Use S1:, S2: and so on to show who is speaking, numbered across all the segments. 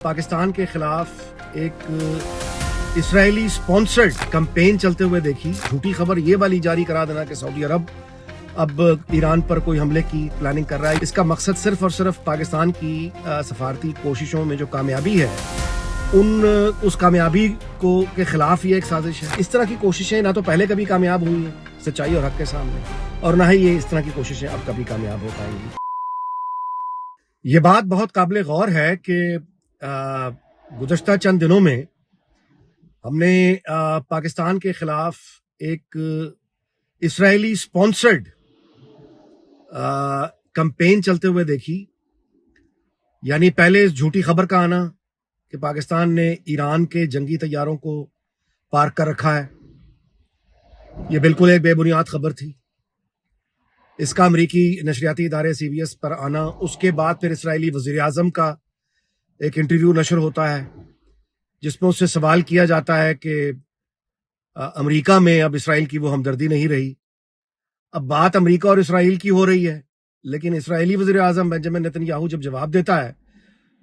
S1: पाकिस्तान के खिलाफ एक इसराइली स्पॉन्सर्ड कैंपेन चलते हुए देखी। झूठी खबर ये वाली जारी करा देना कि सऊदी अरब अब ईरान पर कोई हमले की प्लानिंग कर रहा है। इसका मकसद सिर्फ और सिर्फ पाकिस्तान की सफारती कोशिशों में जो कामयाबी है उस कामयाबी को के खिलाफ ये एक साजिश है। इस तरह की कोशिशें ना तो पहले कभी कामयाब हुई हैं सच्चाई और हक के सामने, और ना ही ये इस तरह की कोशिशें अब कभी कामयाब हो पाएंगी। ये बात बहुत काबिल गौर है कि गुज़श्ता चंद दिनों में हमने पाकिस्तान के खिलाफ एक इसराइली स्पॉन्सर्ड कैंपेन चलते हुए देखी। यानी पहले इस झूठी खबर का आना कि पाकिस्तान ने ईरान के जंगी तैयारों को पार्क कर रखा है, ये बिल्कुल एक बेबुनियाद खबर थी। इसका अमरीकी नशरियाती इदारे CBS पर आना, उसके बाद फिर इसराइली वज़ीर आज़म का एक इंटरव्यू नशर होता है जिसमें उससे सवाल किया जाता है कि अमेरिका में अब इसराइल की वो हमदर्दी नहीं रही। अब बात अमेरिका और इसराइल की हो रही है, लेकिन इसराइली वज़ीर आज़म बेंजामिन नेतन्याहू जब जवाब देता है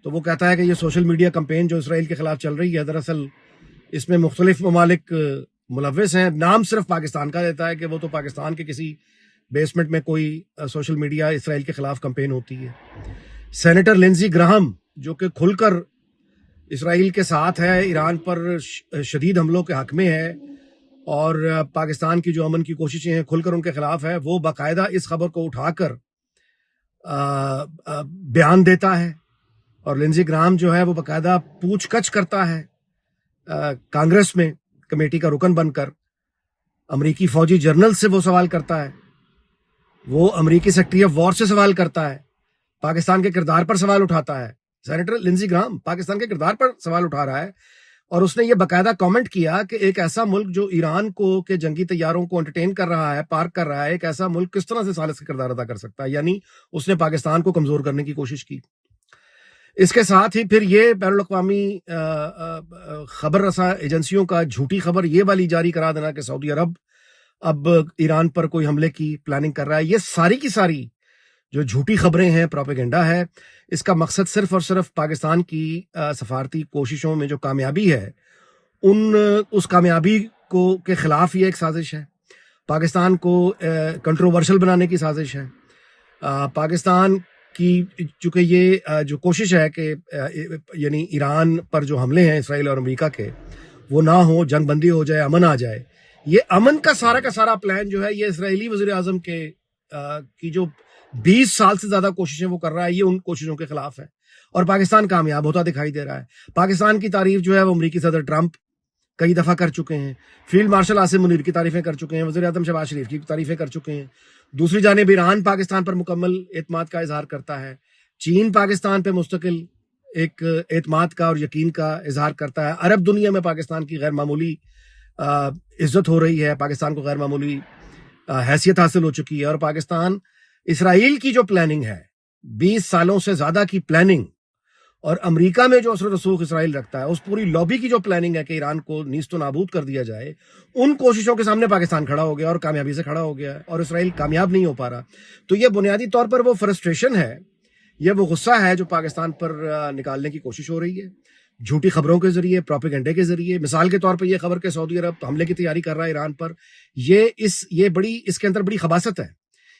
S1: तो वो कहता है कि ये सोशल मीडिया कैंपेन जो इसराइल के खिलाफ चल रही है, दरअसल इसमें मुख्तलिफ ममालिक मुलव्वस हैं। नाम सिर्फ पाकिस्तान का देता है कि वो तो पाकिस्तान के किसी बेसमेंट में कोई सोशल मीडिया इसराइल के खिलाफ कैंपेन होती है। सेनेटर लिंडज़ी ग्राहम जो कि खुलकर इसराइल के साथ है, ईरान पर शदीद हमलों के हक में है और पाकिस्तान की जो अमन की कोशिशें हैं खुलकर उनके खिलाफ है, वो बाकायदा इस खबर को उठाकर बयान देता है। और लिंडज़ी ग्राहम जो है वो बाकायदा पूछकछ करता है कांग्रेस में कमेटी का रुकन बनकर। अमरीकी फौजी जनरल से वो सवाल करता है, वो अमरीकी सेक्रेटरी ऑफ वॉर से सवाल करता है, पाकिस्तान के किरदार पर सवाल उठाता है। सेनेटर लिंडज़ी ग्राहम पाकिस्तान के किरदार पर सवाल उठा रहा है और उसने ये बाकायदा कमेंट किया कि एक ऐसा मुल्क जो ईरान को के जंगी तैयारों को एंटरटेन कर रहा है, पार्क कर रहा है, एक ऐसा मुल्क किस तरह से सालिस का किरदार अदा कर सकता है। यानी उसने पाकिस्तान को कमजोर करने की कोशिश की। इसके साथ ही फिर ये बैनुल-अक़वामी खबर रसा एजेंसियों का झूठी खबर ये वाली जारी करा देना कि सऊदी अरब अब ईरान पर कोई हमले की प्लानिंग कर रहा है। ये सारी की सारी जो झूठी खबरें हैं, प्रोपेगेंडा है। इसका मकसद सिर्फ और सिर्फ पाकिस्तान की सफारती कोशिशों में जो कामयाबी है उस कामयाबी को के खिलाफ ये एक साजिश है। पाकिस्तान को कंट्रोवर्शियल बनाने की साजिश है। पाकिस्तान की चूंकि ये जो कोशिश है कि यानी ईरान पर जो हमले हैं इसराइल और अमेरिका के वो ना हो, जंग बंदी हो जाए, अमन आ जाए। ये अमन का सारा प्लान जो है ये इसराइली वज़ीर आज़म के की जो 20 साल से ज्यादा कोशिशें वो कर रहा है, ये उन कोशिशों के खिलाफ है और पाकिस्तान कामयाब होता दिखाई दे रहा है। पाकिस्तान की तारीफ जो है वो अमरीकी सदर ट्रंप कई दफा कर चुके हैं, फील्ड मार्शल आसिम मुनीर की तारीफें कर चुके हैं, वज़ीर आज़म शहबाज शरीफ की तारीफें कर चुके हैं। दूसरी जानिब ईरान पाकिस्तान पर मुकम्मल एतमाद का इजहार करता है। चीन पाकिस्तान पर मुस्तकिल एक एतमाद का और यकीन का इजहार करता है। अरब दुनिया में पाकिस्तान की गैर मामूली इज्जत हो रही है, पाकिस्तान को गैर मामूली हैसियत हासिल हो चुकी है। और पाकिस्तान इसराइल की जो प्लानिंग है, 20 सालों से ज्यादा की प्लानिंग, और अमेरिका में जो असर रसूख इसराइल रखता है, उस पूरी लॉबी की जो प्लानिंग है कि ईरान को नीस्तो नाबूद कर दिया जाए, उन कोशिशों के सामने पाकिस्तान खड़ा हो गया और कामयाबी से खड़ा हो गया है और इसराइल कामयाब नहीं हो पा रहा। तो ये बुनियादी तौर पर वो फ्रस्ट्रेशन है, ये वो गुस्सा है जो पाकिस्तान पर निकालने की कोशिश हो रही है झूठी खबरों के जरिए, प्रोपेगेंडे के जरिए। मिसाल के तौर पर यह खबर कि सऊदी अरब हमले की तैयारी कर रहा है ईरान पर, इसके अंदर बड़ी खबासत है।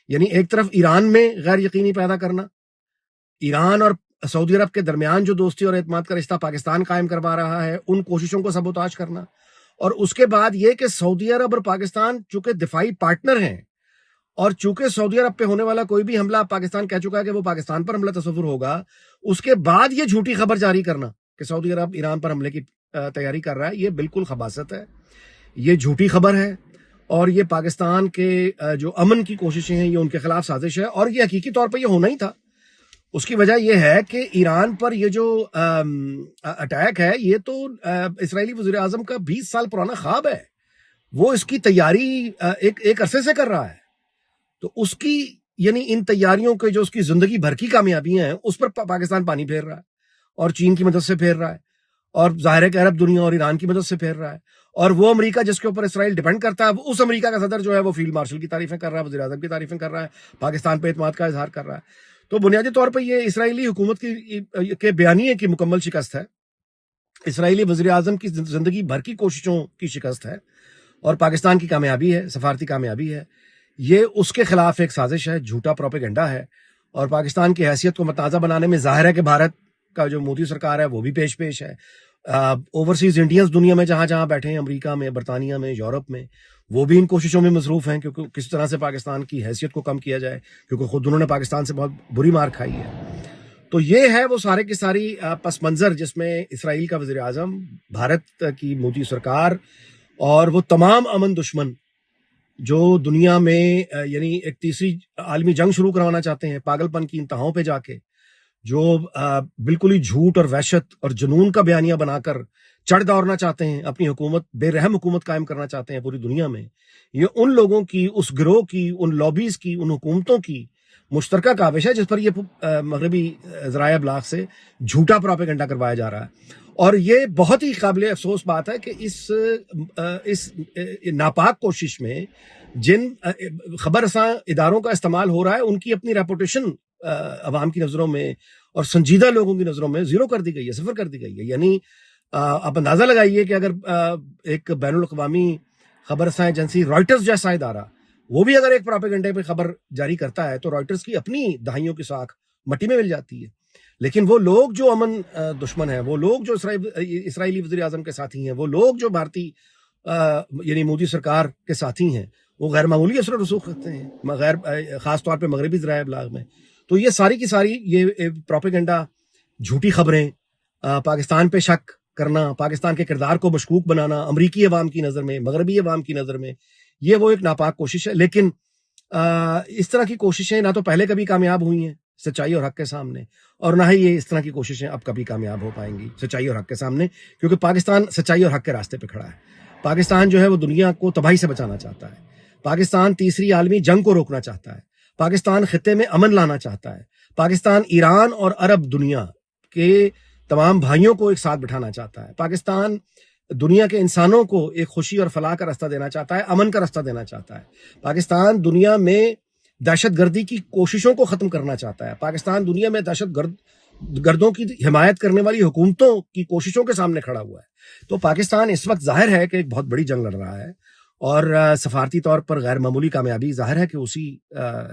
S1: यानी एक तरफ ईरान में गैर यकीनी पैदा करना, ईरान और सऊदी अरब के दरमियान जो दोस्ती और एतमाद का रिश्ता पाकिस्तान कायम करवा रहा है, उन कोशिशों को सबोताज करना, और उसके बाद ये कि सऊदी अरब और पाकिस्तान चूंकि दिफाई पार्टनर हैं और चूंकि सऊदी अरब पे होने वाला कोई भी हमला पाकिस्तान कह चुका है कि वो पाकिस्तान पर हमला तस्वुर होगा, उसके बाद ये झूठी खबर जारी करना कि सऊदी अरब ईरान पर हमले की तैयारी कर रहा है, ये बिल्कुल खबासत है, ये झूठी खबर है और ये पाकिस्तान के जो अमन की कोशिशें हैं ये उनके खिलाफ साजिश है। और ये हकीकी तौर पर ये होना ही था। उसकी वजह यह है कि ईरान पर ये जो अटैक है ये तो इसराइली वज़ीर आज़म का 20 साल पुराना ख्वाब है। वो इसकी तैयारी एक अरसे से कर रहा है। तो उसकी यानी इन तैयारियों के जो उसकी जिंदगी भर की कामयाबियां हैं उस पर पाकिस्तान पानी फेर रहा है और चीन की मदद से फेर रहा है और ज़ाहिर है कि अरब दुनिया और ईरान की मदद से फेर रहा है। और वो अमेरिका जिसके ऊपर इसराइल डिपेंड करता है, उस अमेरिका का सदर जो है वो फील्ड मार्शल की तारीफें कर रहा है, वज़ीर आज़म की तारीफें कर रहा है, पाकिस्तान पे एतमाद का इजहार कर रहा है। تو بنیادی طور پر یہ اسرائیلی حکومت کے بیانیے کی مکمل شکست ہے، اسرائیلی وزیر اعظم کی زندگی بھر کی کوششوں کی شکست ہے، اور پاکستان کی کامیابی ہے، سفارتی کامیابی ہے۔ یہ اس کے خلاف ایک سازش ہے، جھوٹا پروپیگنڈا ہے، اور پاکستان کی حیثیت کو متنازع بنانے میں ظاہر ہے کہ بھارت کا جو مودی سرکار ہے وہ بھی پیش ہے۔ اوورسیز انڈینز دنیا میں جہاں جہاں بیٹھے ہیں، امریکہ میں، برطانیہ میں، یورپ میں، وہ بھی ان کوششوں میں مصروف ہیں کیونکہ کس طرح سے پاکستان کی حیثیت کو کم کیا جائے، کیونکہ خود انہوں نے پاکستان سے بہت بری مار کھائی ہے۔ تو یہ ہے وہ سارے کی ساری پس منظر جس میں اسرائیل کا وزیر اعظم، بھارت کی مودی سرکار اور وہ تمام امن دشمن جو دنیا میں یعنی ایک تیسری عالمی جنگ شروع کروانا چاہتے ہیں، پاگل پن کی انتہاؤں پہ جا کے، جو بالکل ہی جھوٹ اور وحشت اور جنون کا بیانیہ بنا کر چڑھ دوڑنا چاہتے ہیں، اپنی حکومت، بے رحم حکومت قائم کرنا چاہتے ہیں پوری دنیا میں، یہ ان لوگوں کی، اس گروہ کی، ان لابیز کی، ان حکومتوں کی مشترکہ کاوش ہے جس پر یہ مغربی ذرائع ابلاغ سے جھوٹا پروپیگنڈا کروایا جا رہا ہے۔ اور یہ بہت ہی قابل افسوس بات ہے کہ اس ناپاک کوشش میں جن خبر رساں اداروں کا استعمال ہو رہا ہے، ان کی اپنی ریپوٹیشن عوام کی نظروں میں اور سنجیدہ لوگوں کی نظروں میں زیرو کر دی گئی ہے، صفر کر دی گئی ہے۔ یعنی آپ اندازہ لگائیے کہ اگر ایک بین الاقوامی خبر رساں ایجنسی رائٹرز جیسا ادارہ وہ بھی اگر ایک پروپیگنڈے پہ خبر جاری کرتا ہے تو رائٹرز کی اپنی دہائیوں کی ساکھ مٹی میں مل جاتی ہے۔ لیکن وہ لوگ جو امن دشمن ہیں، وہ لوگ جو اسرائیلی وزیر اعظم کے ساتھی ہیں، وہ لوگ جو بھارتی یعنی مودی سرکار کے ساتھی ہیں، وہ غیر معمولی اثر و رسوخ رکھتے ہیں، خاص طور پہ مغربی ذرائع ابلاغ میں۔ تو یہ ساری کی ساری یہ پروپیگنڈا، جھوٹی خبریں، پاکستان پہ شک کرنا، پاکستان کے کردار کو مشکوک بنانا امریکی عوام کی نظر میں، مغربی عوام کی نظر میں، یہ وہ ایک ناپاک کوشش ہے۔ لیکن اس طرح کی کوششیں نہ تو پہلے کبھی کامیاب ہوئی ہیں سچائی اور حق کے سامنے، اور نہ ہی یہ اس طرح کی کوششیں اب کبھی کامیاب ہو پائیں گی سچائی اور حق کے سامنے، کیونکہ پاکستان سچائی اور حق کے راستے پہ کھڑا ہے۔ پاکستان جو ہے وہ دنیا کو تباہی سے بچانا چاہتا ہے، پاکستان تیسری عالمی جنگ کو روکنا چاہتا ہے، پاکستان خطے میں امن لانا چاہتا ہے، پاکستان ایران اور عرب دنیا کے تمام بھائیوں کو ایک ساتھ بٹھانا چاہتا ہے، پاکستان دنیا کے انسانوں کو ایک خوشی اور فلاح کا راستہ دینا چاہتا ہے، امن کا راستہ دینا چاہتا ہے، پاکستان دنیا میں دہشت گردی کی کوششوں کو ختم کرنا چاہتا ہے، پاکستان دنیا میں دہشت گردوں کی حمایت کرنے والی حکومتوں کی کوششوں کے سامنے کھڑا ہوا ہے۔ تو پاکستان اس وقت ظاہر ہے کہ ایک بہت بڑی جنگ لڑ رہا ہے، اور سفارتی طور پر غیر معمولی کامیابی ظاہر ہے کہ اسی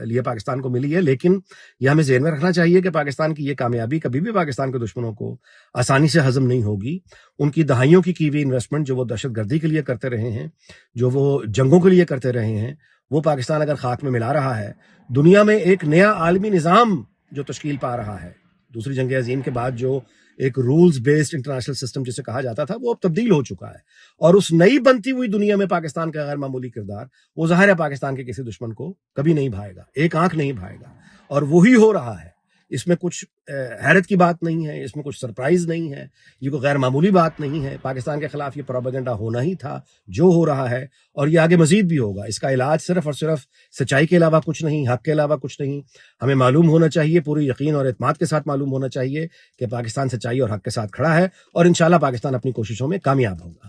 S1: لیے پاکستان کو ملی ہے۔ لیکن یہ ہمیں ذہن میں رکھنا چاہیے کہ پاکستان کی یہ کامیابی کبھی بھی پاکستان کے دشمنوں کو آسانی سے ہضم نہیں ہوگی۔ ان کی دہائیوں کی ہوئی انویسٹمنٹ جو وہ دہشت گردی کے لیے کرتے رہے ہیں، جو وہ جنگوں کے لیے کرتے رہے ہیں، وہ پاکستان اگر خاک میں ملا رہا ہے، دنیا میں ایک نیا عالمی نظام جو تشکیل پا رہا ہے، دوسری جنگ عظیم کے بعد جو ایک رولز بیسڈ انٹرنیشنل سسٹم جسے کہا جاتا تھا، وہ اب تبدیل ہو چکا ہے، اور اس نئی بنتی ہوئی دنیا میں پاکستان کا غیر معمولی کردار، وہ ظاہر ہے پاکستان کے کسی دشمن کو کبھی نہیں بھائے گا، ایک آنکھ نہیں بھائے گا، اور وہی ہو رہا ہے۔ اس میں کچھ حیرت کی بات نہیں ہے، اس میں کچھ سرپرائز نہیں ہے، یہ کوئی غیر معمولی بات نہیں ہے۔ پاکستان کے خلاف یہ پروپیگنڈا ہونا ہی تھا، جو ہو رہا ہے، اور یہ آگے مزید بھی ہوگا۔ اس کا علاج صرف اور صرف سچائی کے علاوہ کچھ نہیں، حق کے علاوہ کچھ نہیں۔ ہمیں معلوم ہونا چاہیے، پوری یقین اور اعتماد کے ساتھ معلوم ہونا چاہیے کہ پاکستان سچائی اور حق کے ساتھ کھڑا ہے، اور انشاءاللہ پاکستان اپنی کوششوں میں کامیاب ہوگا۔